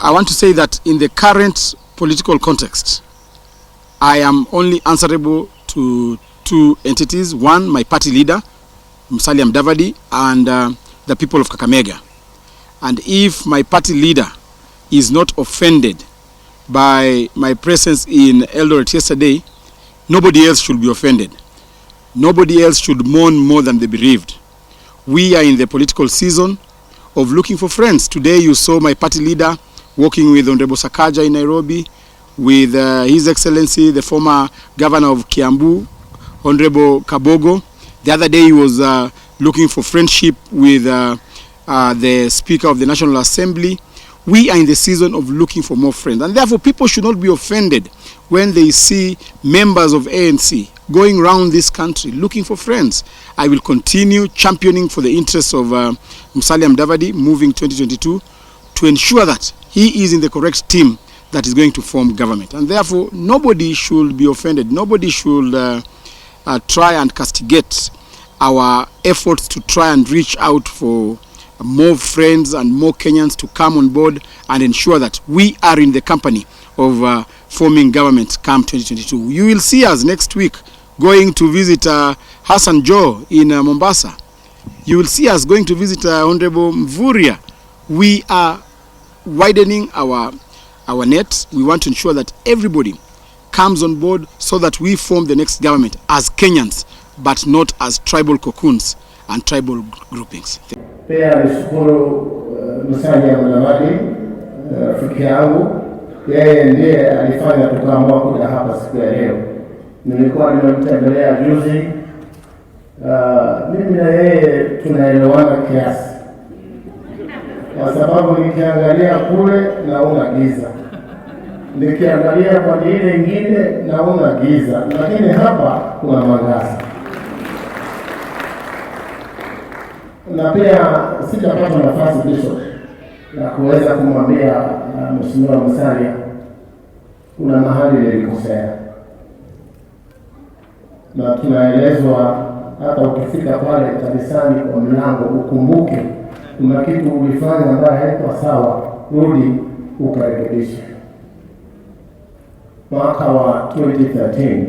I want to say that in the current political context, I am only answerable to two entities. One, my party leader, Musalia Mudavadi, and the people of Kakamega. And if my party leader is not offended by my presence in Eldoret yesterday, nobody else should be offended. Nobody else should mourn more than the bereaved. We are in the political season of looking for friends. Today you saw my party leader working with Honorable Sakaja in Nairobi, with His Excellency, the former governor of Kiambu, Honorable Kabogo. The other day he was looking for friendship with the Speaker of the National Assembly. We are in the season of looking for more friends, and therefore people should not be offended when they see members of ANC going around this country looking for friends. I will continue championing for the interests of Musalia Mudavadi moving 2022 to ensure that he is in the correct team that is going to form government. And therefore, nobody should be offended. Nobody should try and castigate our efforts to try and reach out for more friends and more Kenyans to come on board and ensure that we are in the company of forming government come 2022. You will see us next week going to visit Hassan Joe in Mombasa. You will see us going to visit Honorable Mvuria. We are widening our net. We want to ensure that everybody comes on board so that we form the next government as Kenyans, but not as tribal cocoons and tribal groupings. Pia nishukuru Musalia Mudavadi, rafiki yangu. Yeye ndiye alifanya tukaamua kuja hapa siku ya leo. Nilikuwa nimemtembelea juzi. Mimi na yeye tunaelewana kiasi, kwa sababu nikiangalia kule naona giza, nikiangalia kwa ile nyingine naona giza, lakini hapa kuna mwangaza. Na pia sitapata nafasi Bishop na kuweza kumwambia Mheshimiwa Musalia kuna mahali nilikosea, na tunaelezwa hata ukifika pale kanisani kwa mlango ukumbuke kuna kitu ulifanya ambaye haikuwa sawa, rudi ukarekebisha. Mwaka wa 2013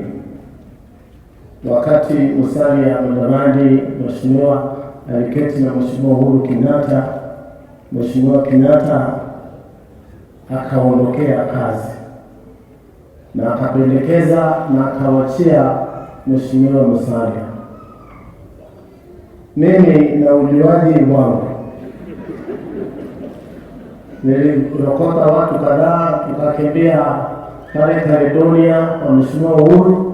wakati Musalia Mudavadi Mheshimiwa aliketi na Mheshimiwa Uhuru Kenyatta, Mheshimiwa Kenyatta akaondokea kazi na akapendekeza na akawachia Mheshimiwa Musalia. Mimi na uliwaji wangu nilirokota watu kadhaa, tukakimbia pale Caledonia kwa Mheshimiwa Uhuru.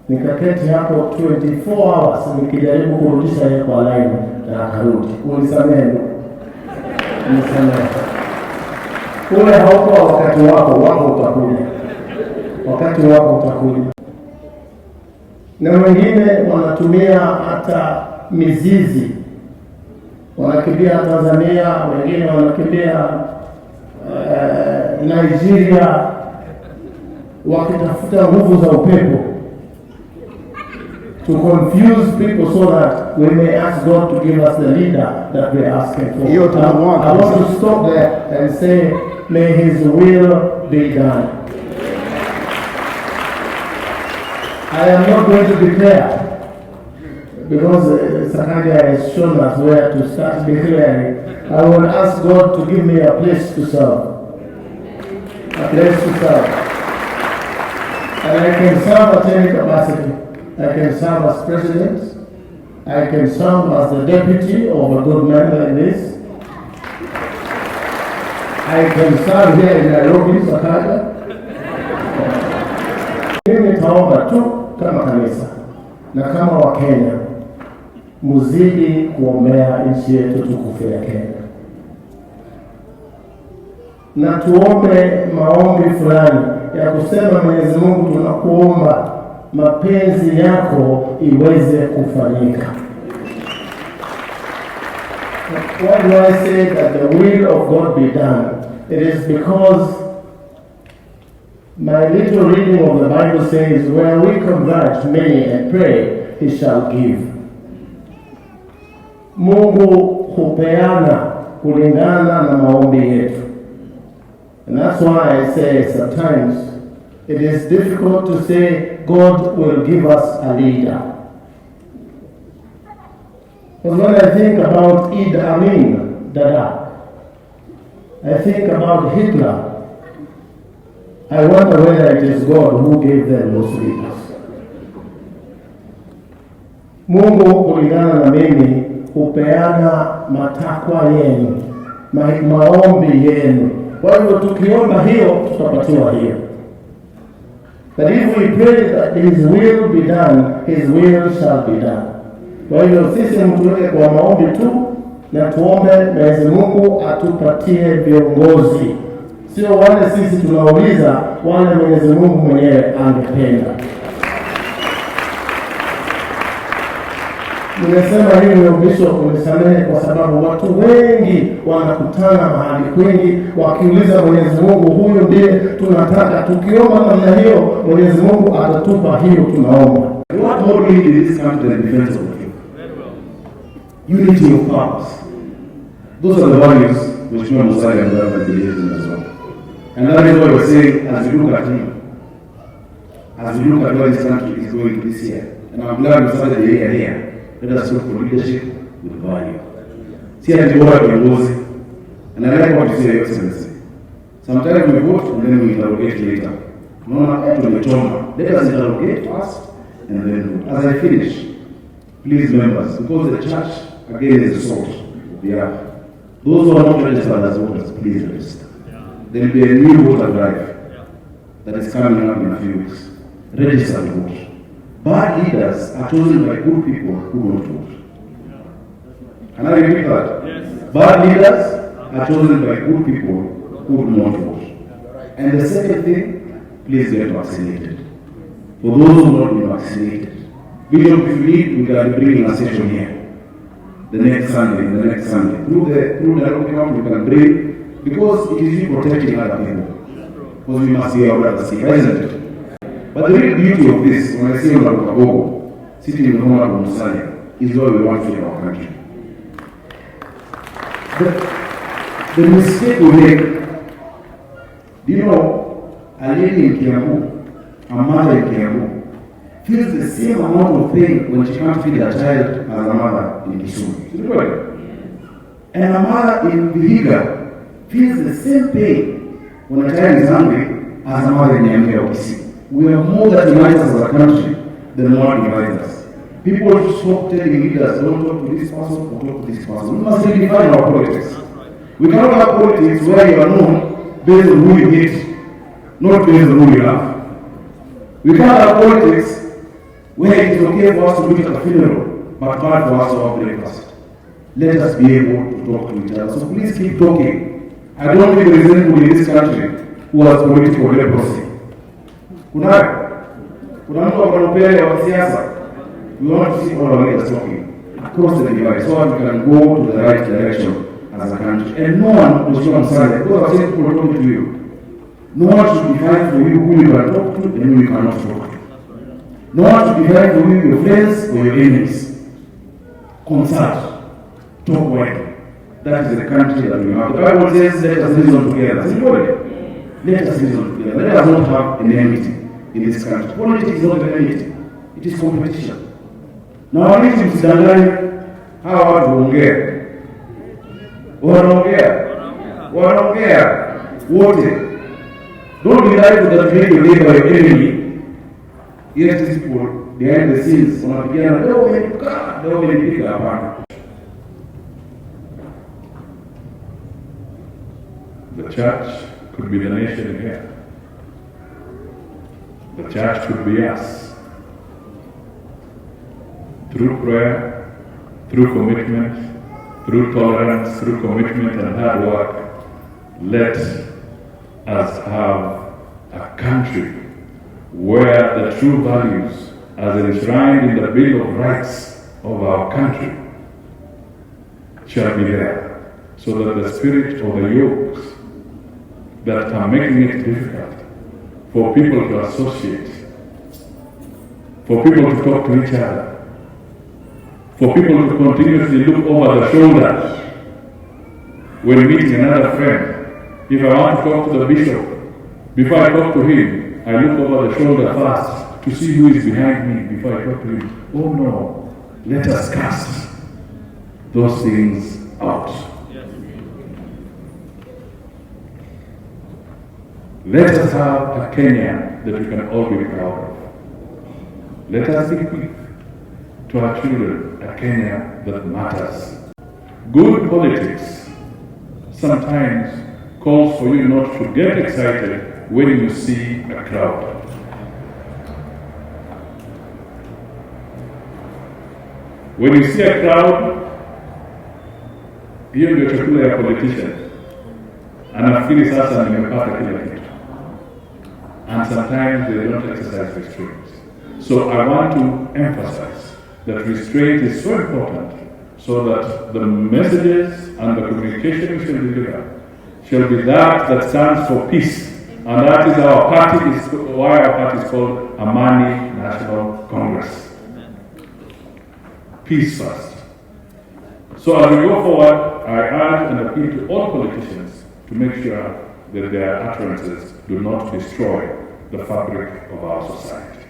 Nikaketi hapo 24 hours nikijaribu kurudisha yeye kwa line na akarudi. Unisamehe. Unisamehe. Ule hauko wakati wako utakuja. Wakati wako utakuja. Na wengine wanatumia hata mizizi. Wanakimbia Tanzania, wengine wanakimbia Nigeria wakitafuta nguvu za upepo, to confuse people so that we may ask God to give us the leader that we are asking for. I want to stop there and say, may His will be done. I am not going to declare, because Sakaja has shown us where to start declaring. I will ask God to give me a place to serve. A place to serve. And I can serve at any capacity. I can serve as president. I can serve as the deputy of a good man like this. I can serve here in Nairobi, Sakaja. Mimi nitaomba tu kama kanisa na kama Wakenya, muzidi kuombea nchi yetu tukufu ya Kenya. Na tuombe maombi fulani ya kusema, Mwenyezi Mungu tunakuomba mapenzi yako iweze kufanyika. Why do I say that the will of God be done? It is because my little reading of the Bible says, where we converge many and pray, He shall give. Mungu hupeana kulingana na maombi yetu. And that's why I say sometimes it is difficult to say God will give us a leader. Because when I think about Idi Amin Dada, I think about Hitler, I wonder whether it is God who gave them those leaders. Mungu kulingana na mimi hupeana matakwa yenu, maombi yenu. Kwa hivyo tukiomba hiyo tutapatiwa hiyo. But if we pray that his will be done, his will shall be done. Kwa hivyo sisi mtuweke kwa maombi tu na tuombe Mwenyezi Mungu atupatie viongozi. Sio wale sisi tunauliza, wale Mwenyezi Mungu mwenyewe angependa. Nimesema hivyo Bishop, unisamehe kwa sababu watu wengi wanakutana mahali kwingi wakiuliza Mwenyezi Mungu, huyu ndiye tunataka. Tukiomba namna hiyo Mwenyezi Mungu atatupa hiyo tunaomba. What more need in this country than defense of the truth? Unity of purpose. Those are the values which Malala and Mudavadi believes in as well. And that is why we're saying, as we look at him, as we look at where this country is going this year, and I'm glad we started the year here, let us look for leadership with value. See, I do what we was, and I like what you say, Your Excellency. Sometimes we vote and then we interrogate later. No, let us interrogate first and then vote. As I finish, please members, because the church again is the salt of the earth. Those who are not registered as voters, please register. There will be a new voter drive that is coming up in a few weeks. Register to vote. Bad leaders are chosen by good people who don't vote. Can I repeat that? Yes. Bad leaders are chosen by good people who do not vote. And the second thing, please get vaccinated. For those who have not been vaccinated, Bishop, if you need, we can bring a session here. The next Sunday. Through the document we can bring, because it is you protecting other people. Because we must hear our brothers say, isn't it? But the real beauty of this, when I see Honorable Kabogo sitting in Honorable Musalia, is what we want in our country. The mistake we make, do you know, a lady in Kiambu, a mother in Kiambu, feels the same amount of pain when she can't feed her child as a mother in Kisumu. And a mother in Vihiga feels the same pain when a child is hungry as a mother in Nyamira or Kisii. We have more that unites us as a country than what divides us. People stop telling leaders, don't talk to this person or talk to this person. We must redefine our politics. We cannot have politics where you are known based on who you hate, not based on who you love. We can't have politics where it is okay for us to meet at a funeral, but bad for us to have breakfast. Let us be able to talk to each other. So please keep talking. I don't think there is anybody in this country who has political leprosy. Kuna mtu akanopele wa siasa. We want to see all our leaders talking across the divide so that we can go to the right direction as a country. And no one will show on Sunday, because I've seen people talking to you. No one should define for you who you can talk to and who you cannot talk to. No one should define for you your friends or your enemies. Consult. Talk widely. That is the country that we have. The Bible says, let us reason together. Simply, let us reason together. Let us not have an enmity in this country. Politics is not an enmity. It is competition. Now, I need to underline how watu wanaongea wote. Don't be like that make your neighbor your enemy. Yet these people behind the scenes wanapigana leo wamenipiga hapana. The church could be the nation here. The church could be us. Through prayer, through commitment, through tolerance, through commitment and hard work, let us have a country where the true values as enshrined in the Bill of Rights of our country shall be there, so that the spirit of the yokes that are making it difficult for people to associate, for people to talk to each other, for people to continuously look over the shoulder when meeting another friend, If I want to talk to the bishop, before I talk to him, I look over the shoulder first to see who is behind me before I talk to him. Oh no, let us cast those things out. Let us have a Kenya that we can all be proud of. Let us bequeath to our children a Kenya that matters. Good politics sometimes calls for you not to get excited when you see a crowd. When you see a crowd, hiyo ndio chakula ya politician. Anafikiri sasa nimepata kila kitu. And sometimes they don't exercise restraint. So I want to emphasize that restraint is so important so that the messages and the communication we shall deliver shall be that stands for peace. And that is our party, why our party is called Amani National Congress. Peace first. So as we go forward, I urge and appeal to all politicians to make sure that their utterances do not destroy the fabric of our society.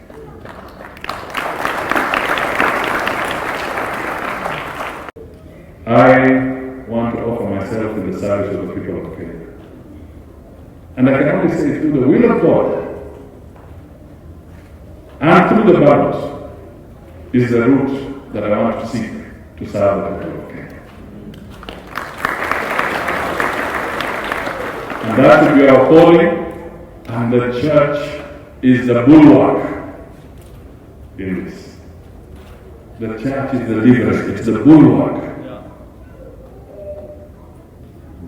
I want to offer myself in the service of the people of Kenya. And I can only say through the will of God and through the ballot is the route that I want to seek to serve the people of Kenya. And that will be our calling, and the church is the bulwark in this. The church is the leader, it's the bulwark.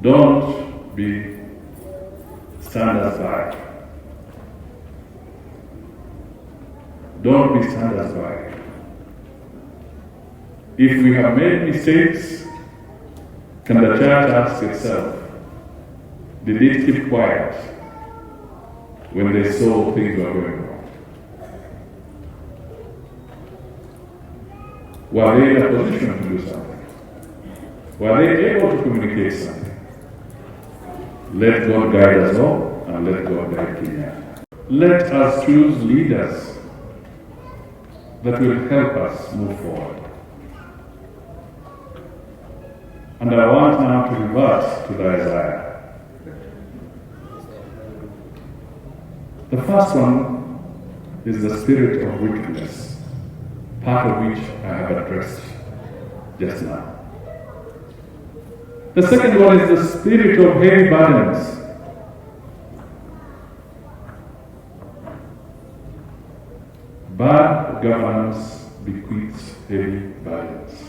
Don't be stand-as-by. Don't be stand-as-by. If we have made mistakes, can the church ask itself, did it keep quiet when they saw things were going wrong? Were they in a position to do something? Were they able to communicate something? Let God guide us all, and let God guide Kenya. Let us choose leaders that will help us move forward. And I want now to revert to the Isaiah. The first one is the spirit of wickedness, part of which I have addressed just now. The second one is the spirit of heavy burdens. Bad governance bequeaths heavy burdens.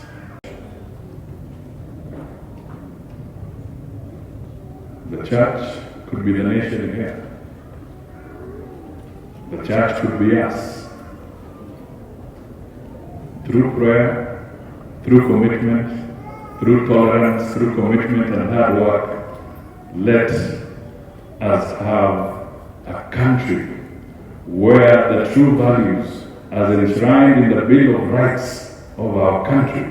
The church could be the nation here. The church could be us. Through prayer, through commitment, through tolerance, through commitment and hard work, let us have a country where the true values as enshrined in the Bill of Rights of our country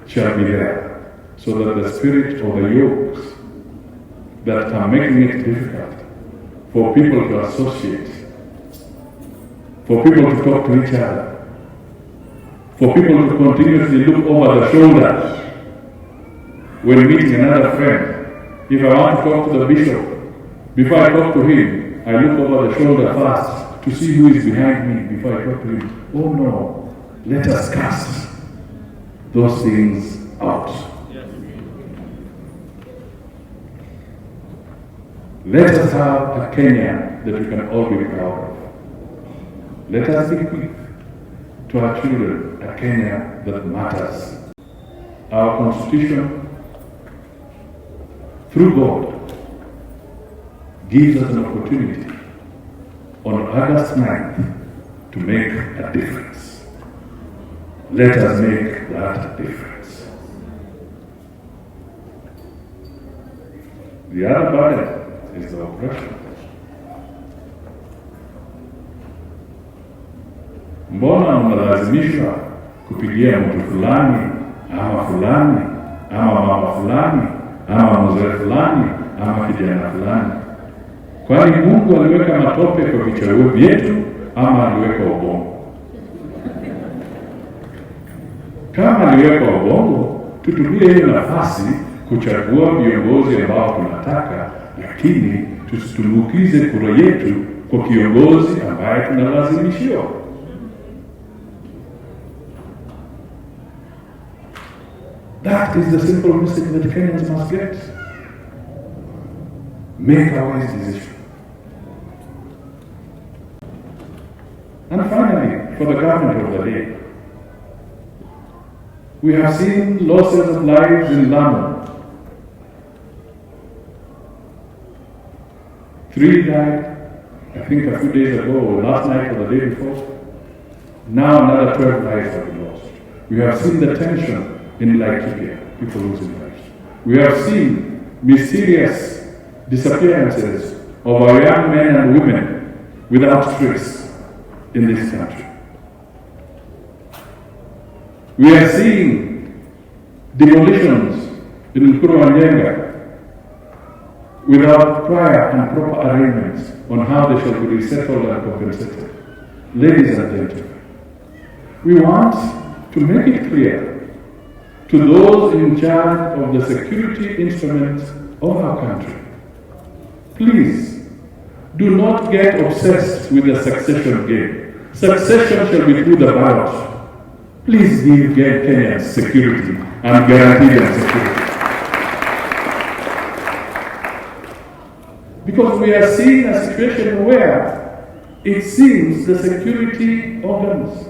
shall be there, so that the spirit of the yokes that are making it difficult for people to associate, for people to talk to each other, for people to continuously look over the shoulder when meeting another friend. If I want to talk to the bishop, before I talk to him, I look over the shoulder first to see who is behind me before I talk to him. Oh no, let us cast those things out. Let us have a Kenya that we can all be proud of. Let us bequeath to our children a Kenya that matters. Our Constitution, through God, gives us an opportunity on August 9th to make a difference. Let us make that difference. The other burden is the oppression. Mbona mnalazimishwa kupigia mtu fulani ama mama fulani ama mzee fulani ama kijana fulani? Kwani Mungu aliweka matope kwa vichwa vyetu ama aliweka ubongo? Kama aliweka ubongo, tutumie hiyo nafasi kuchagua viongozi ambao tunataka, lakini tusitumbukize kura yetu kwa kiongozi ambaye tunalazimishiwa. That is the simple message that Kenyans must get. Make a wise decision. And finally, for the government of the day, we have seen losses of lives in London. 3 died, I think a few days ago, or last night or the day before. Now another 12 lives have been lost. We have seen the tension in Laikipia, people losing lives. We have seen mysterious disappearances of our young men and women without trace in this country. We are seeing demolitions in Uhuru.Raila without prior and proper arrangements on how they shall be resettled and compensated. Ladies and gentlemen, we want to make it clear to those in charge of the security instruments of our country, please do not get obsessed with the succession game. Succession shall be through the ballot. Please give Kenyans security and guarantee them security. Because we are seeing a situation where it seems the security organs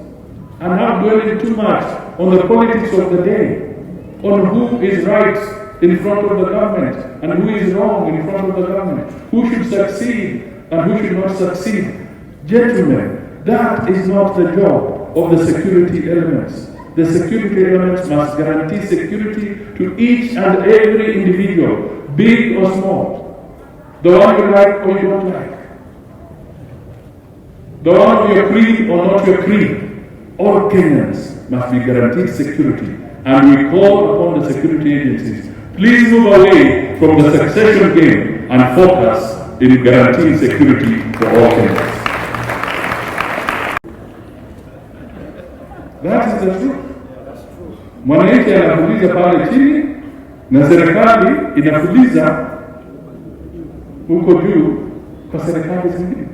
are not dwelling too much on the politics of the day, on who is right in front of the government and who is wrong in front of the government, who should succeed and who should not succeed. Gentlemen, that is not the job of the security elements. The security elements must guarantee security to each and every individual, big or small. The one you like or you don't like. The one of your creed or not your creed. All Kenyans must be guaranteed security. And we call upon the security agencies, please move away from the succession game and focus in guaranteeing security for all Kenyans. That is the truth. Mwananchi anafuliza pale chini na serikali inafuliza huko juu kwa serikali zingine.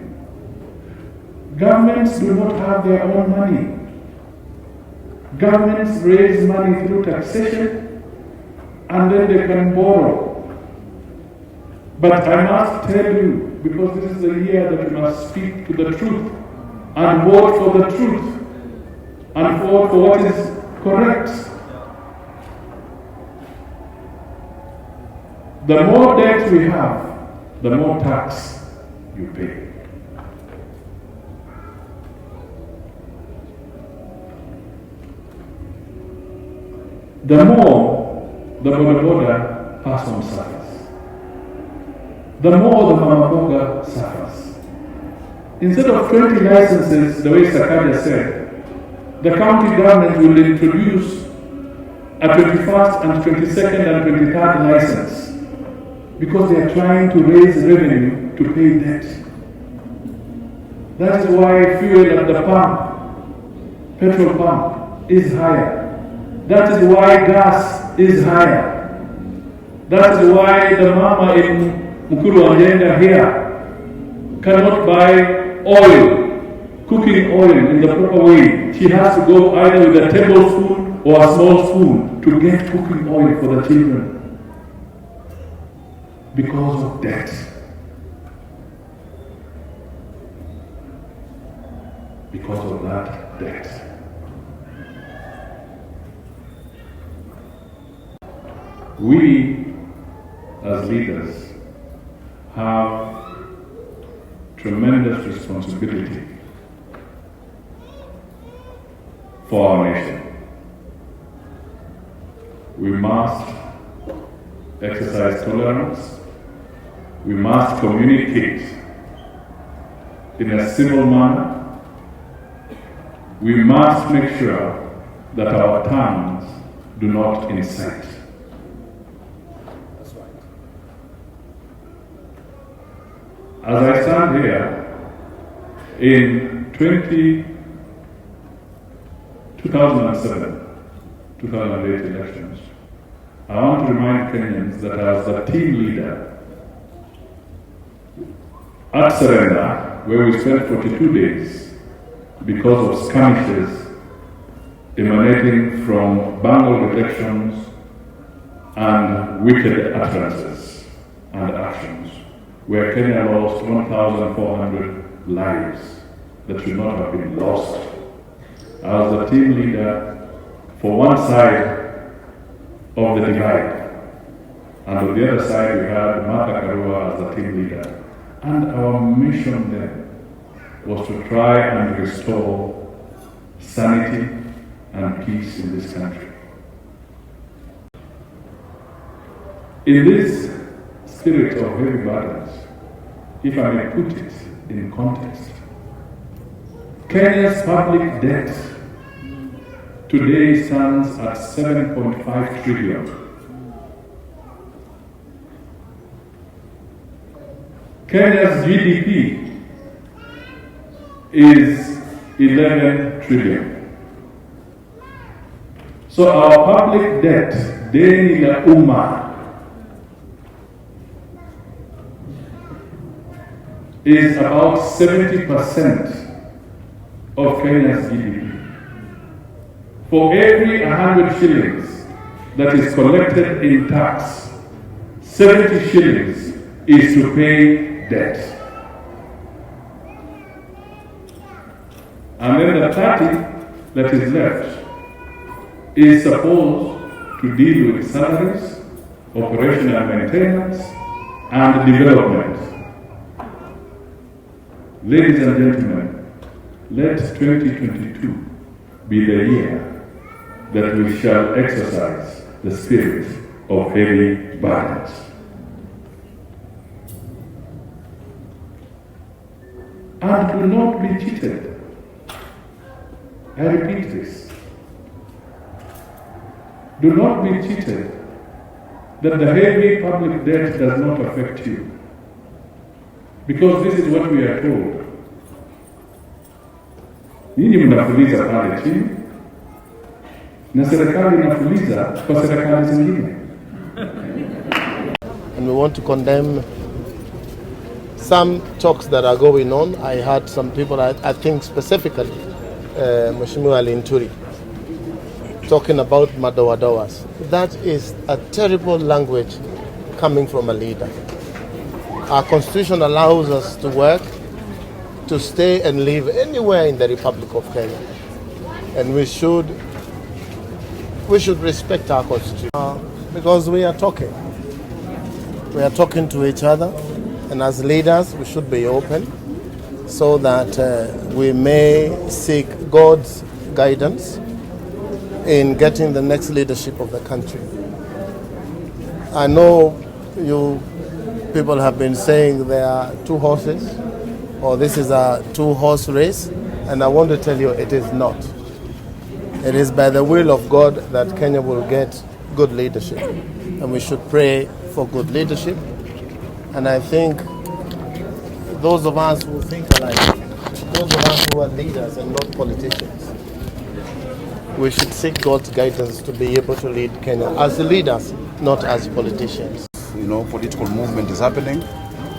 Governments do not have their own money. Governments raise money through taxation and then they can borrow. But I must tell you, because this is the year that you must speak to the truth and vote for the truth and vote for what is correct. The more debt we have, the more tax you pay. The more the bodaboda person suffers, the more the mamaboga suffers. Instead of 20 licenses, the way Sakaja said, the county government will introduce a 21st and 22nd and 23rd license because they are trying to raise revenue to pay debt. That is why fuel at the pump, petrol pump, is higher. That is why gas is higher. That is why the mama in Uhuru.Raila here cannot buy oil, cooking oil in the proper way. She has to go either with a tablespoon or a small spoon to get cooking oil for the children because of debt. Because of that debt. We, as leaders, have tremendous responsibility for our nation. We must exercise tolerance. We must communicate in a civil manner. We must make sure that our tongues do not incite. As I stand here, in 2007, 2008 elections, I want to remind Kenyans that as the team leader at Surrender, where we spent 42 days because of skirmishes emanating from bungled elections and wicked utterances and actions, where Kenya lost 1,400 lives that should not have been lost. I was the team leader for one side of the divide, and on the other side we had Martha Karua as the team leader. And our mission then was to try and restore sanity and peace in this country. In this spirit of heavy burdens, if I may put it in context, Kenya's public debt today stands at 7.5 trillion. Kenya's GDP is 11 trillion. So our public debt, deni la umma, is about 70% of Kenya's GDP. For every 100 shillings that is collected in tax, 70 shillings is to pay debt. And then the 30 that is left is supposed to deal with salaries, operational maintenance, and development. Ladies and gentlemen, let 2022 be the year that we shall exercise the spirit of heavy burdens. And do not be cheated. I repeat this. Do not be cheated that the heavy public debt does not affect you. Because this is what we are told. Ninyi mnafuliza pale chini na serikali inafuliza kwa serikali zingine. And we want to condemn some talks that are going on. I heard some people, I think specifically Mheshimiwa Linturi, talking about Mudavadi. That is a terrible language coming from a leader. Our constitution allows us to work, to stay and live anywhere in the Republic of Kenya. And we should respect our constitution. Because we are talking. We are talking to each other. And as leaders, we should be open so that we may seek God's guidance in getting the next leadership of the country. I know you people have been saying there are two horses, or this is a two-horse race, and I want to tell you it is not. It is by the will of God that Kenya will get good leadership, and we should pray for good leadership. And I think those of us who think alike, those of us who are leaders and not politicians, we should seek God's guidance to be able to lead Kenya as leaders, not as politicians. Political movement is happening,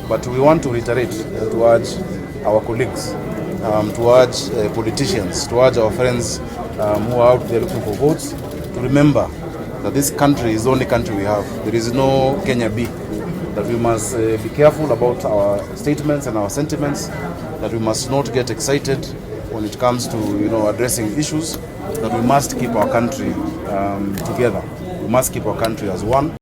but we want to reiterate to urge our colleagues, to urge politicians, to urge our friends who are out there looking for votes, to remember that this country is the only country we have. There is no Kenya B. That we must be careful about our statements and our sentiments, that we must not get excited when it comes to addressing issues, that we must keep our country together. We must keep our country as one.